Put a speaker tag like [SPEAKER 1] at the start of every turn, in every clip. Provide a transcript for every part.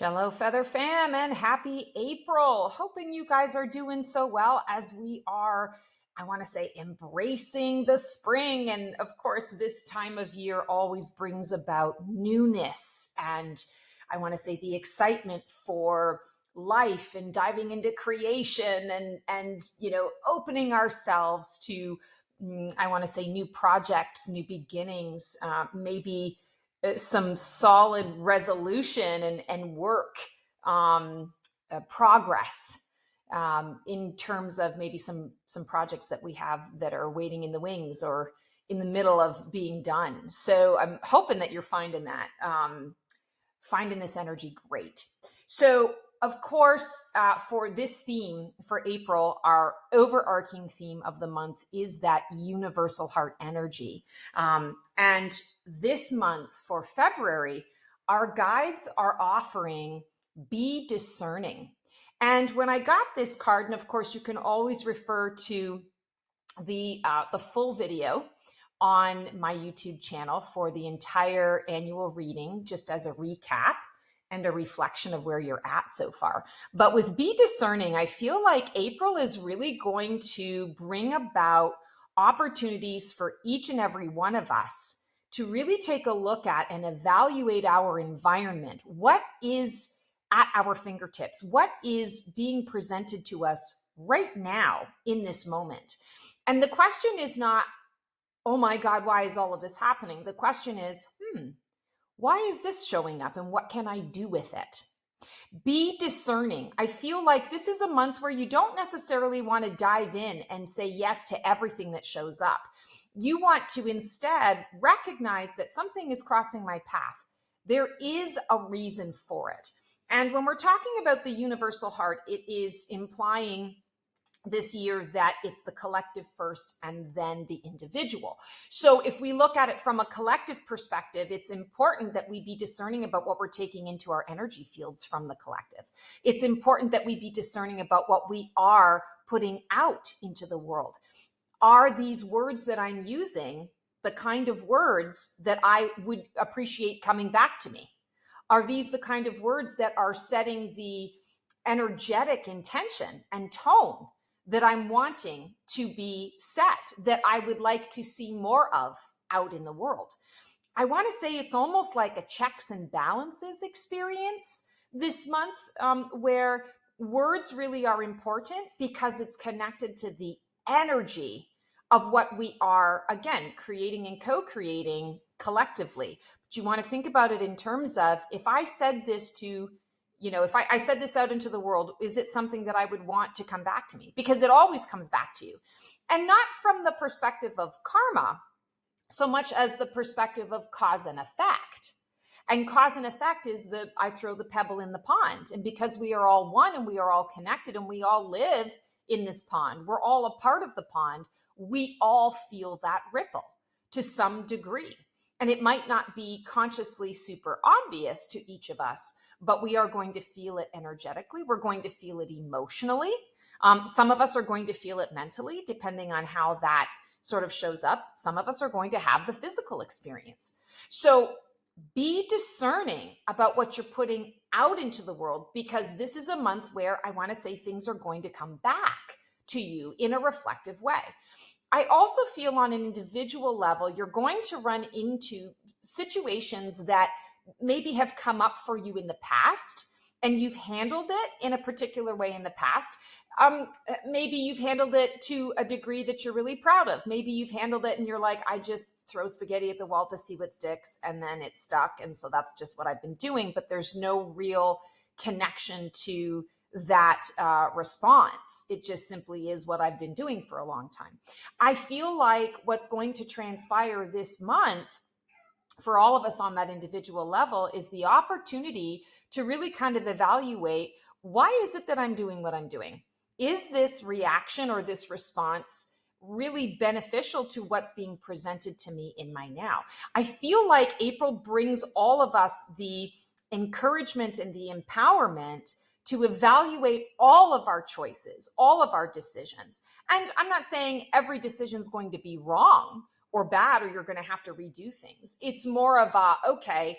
[SPEAKER 1] Chello Feather Fam and happy April. Hoping you guys are doing so well as we are, I want to say, embracing the spring. And of course, this time of year always brings about newness and I want to say the excitement for life and diving into creation and opening ourselves to I want to say new projects, new beginnings, maybe some solid resolution and work progress in terms of maybe some projects that we have that are waiting in the wings or in the middle of being done. So I'm hoping that you're finding this energy great. So of course, for this theme for April, our overarching theme of the month is that universal heart energy. And this month for February, our guides are offering be discerning. And when I got this card, and of course, you can always refer to the full video on my YouTube channel for the entire annual reading, just as a recap and a reflection of where you're at so far. But with Be Discerning, I feel like April is really going to bring about opportunities for each and every one of us to really take a look at and evaluate our environment. What is at our fingertips? What is being presented to us right now in this moment? And the question is not, oh my God, why is all of this happening? The question is, why is this showing up and what can I do with it? Be discerning. I feel like this is a month where you don't necessarily want to dive in and say yes to everything that shows up. You want to instead recognize that something is crossing my path. There is a reason for it. And when we're talking about the universal heart, it is implying this year that it's the collective first and then the individual. So if we look at it from a collective perspective, it's important that we be discerning about what we're taking into our energy fields from the collective. It's important that we be discerning about what we are putting out into the world. Are these words that I'm using the kind of words that I would appreciate coming back to me? Are these the kind of words that are setting the energetic intention and tone that I'm wanting to be set, that I would like to see more of out in the world? I want to say it's almost like a checks and balances experience this month, where words really are important because it's connected to the energy of what we are, again, creating and co-creating collectively. But you want to think about it in terms of, if I said this to if I said this out into the world, is it something that I would want to come back to me? Because it always comes back to you. And not from the perspective of karma, so much as the perspective of cause and effect. And cause and effect is I throw the pebble in the pond. And because we are all one and we are all connected and we all live in this pond, we're all a part of the pond, we all feel that ripple to some degree. And it might not be consciously super obvious to each of us, but we are going to feel it energetically. We're going to feel it emotionally. Some of us are going to feel it mentally, depending on how that sort of shows up. Some of us are going to have the physical experience. So be discerning about what you're putting out into the world, because this is a month where I want to say things are going to come back to you in a reflective way. I also feel on an individual level, you're going to run into situations that maybe have come up for you in the past and you've handled it in a particular way in the past. Maybe you've handled it to a degree that you're really proud of. Maybe you've handled it and you're like, I just throw spaghetti at the wall to see what sticks, and then it's stuck. And so that's just what I've been doing, but there's no real connection to that response. It just simply is what I've been doing for a long time. I feel like what's going to transpire this month for all of us on that individual level is the opportunity to really kind of evaluate, why is it that I'm doing what I'm doing? Is this reaction or this response really beneficial to what's being presented to me in my now? I feel like April brings all of us the encouragement and the empowerment to evaluate all of our choices, all of our decisions. And I'm not saying every decision is going to be wrong or bad, or you're going to have to redo things. It's more of okay,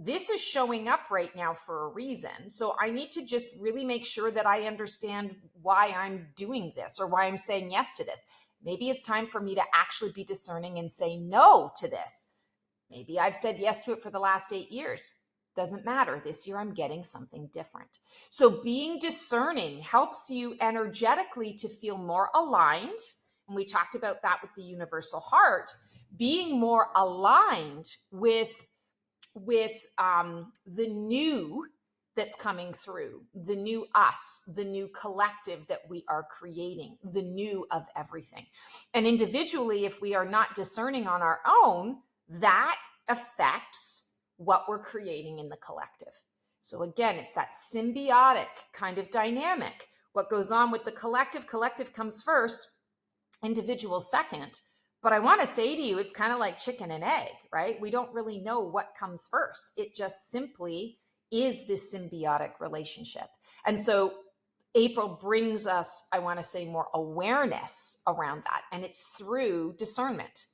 [SPEAKER 1] this is showing up right now for a reason. So I need to just really make sure that I understand why I'm doing this or why I'm saying yes to this. Maybe it's time for me to actually be discerning and say no to this. Maybe I've said yes to it for the last 8 years. Doesn't matter. This year I'm getting something different. So being discerning helps you energetically to feel more aligned. And we talked about that with the universal heart, being more aligned with the new that's coming through, the new us, the new collective that we are creating, the new of everything. And individually, if we are not discerning on our own, that affects what we're creating in the collective. So again, it's that symbiotic kind of dynamic. What goes on with the collective comes first, individual second. But I want to say to you, it's kind of like chicken and egg, right? We don't really know what comes first. It just simply is this symbiotic relationship. And so April brings us, I want to say, more awareness around that. And it's through discernment.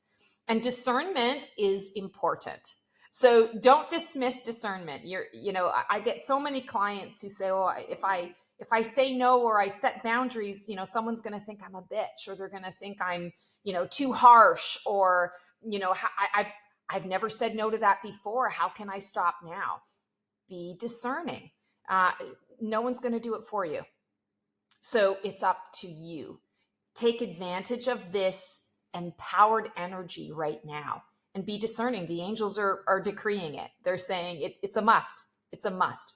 [SPEAKER 1] And discernment is important. So don't dismiss discernment. I get so many clients who say, oh, if I say no or I set boundaries, someone's going to think I'm a bitch, or they're going to think I'm, too harsh, or, I've never said no to that before. How can I stop now? Be discerning. No one's going to do it for you. So it's up to you. Take advantage of this empowered energy right now and be discerning. The angels are decreeing it. They're saying it's a must. It's a must.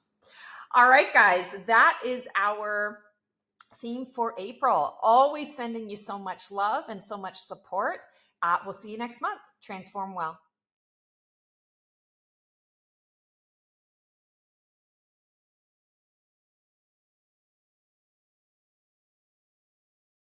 [SPEAKER 1] All right, guys, that is our theme for April. Always sending you so much love and so much support. We'll see you next month. Transform well.